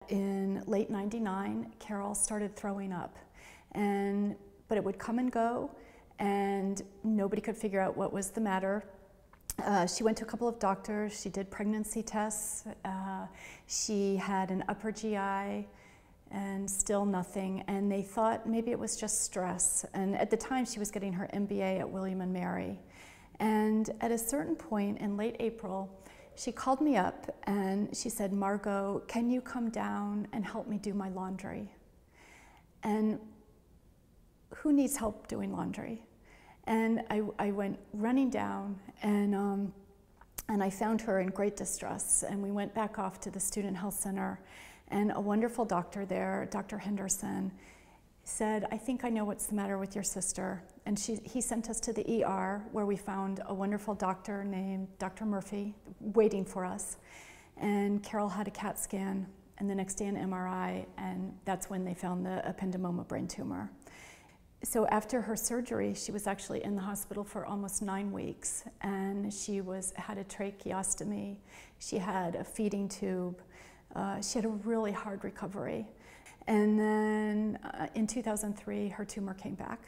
In late '99, Carol started throwing up, but it would come and go, and nobody could figure out what was the matter. She went to a couple of doctors, she did pregnancy tests, she had an upper GI, and still nothing, and they thought maybe it was just stress. And at the time she was getting her MBA at William & Mary. And at a certain point in late April, she called me up and she said, "Margot, can you come down and help me do my laundry?" And who needs help doing laundry? And I went running down, and I found her in great distress, and we went back off to the Student Health Center, and a wonderful doctor there, Dr. Henderson, said, "I think I know what's the matter with your sister." And he sent us to the ER, where we found a wonderful doctor named Dr. Murphy waiting for us. And Carol had a CAT scan, and the next day an MRI, and that's when they found the ependymoma brain tumor. So after her surgery, she was actually in the hospital for almost 9 weeks, and she had a tracheostomy, she had a feeding tube, she had a really hard recovery. And then in 2003, her tumor came back,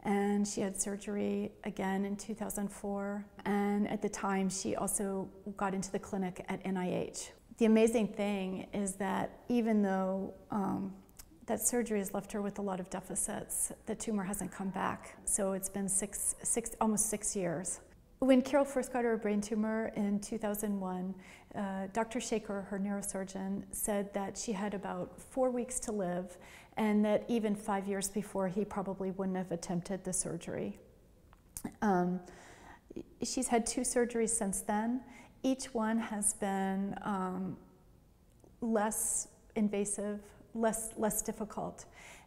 and she had surgery again in 2004, and at the time she also got into the clinic at NIH. The amazing thing is that even though that surgery has left her with a lot of deficits, the tumor hasn't come back. So it's been almost 6 years. When Carol first got her brain tumor in 2001, Dr. Shaker, her neurosurgeon, said that she had about 4 weeks to live, and that even 5 years before, he probably wouldn't have attempted the surgery. She's had 2 surgeries since then. Each one has been less invasive, less difficult.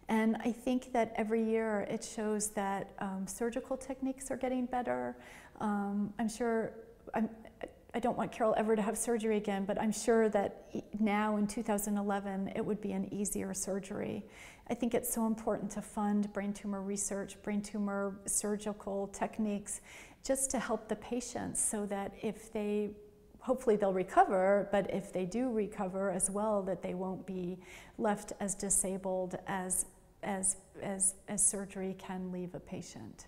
And I think that every year it shows that surgical techniques are getting better. I don't want Carol ever to have surgery again, but I'm sure that now in 2011 it would be an easier surgery. I think it's so important to fund brain tumor research, brain tumor surgical techniques, just to help the patients, so that hopefully they'll recover, but if they do recover as well, that they won't be left as disabled as surgery can leave a patient.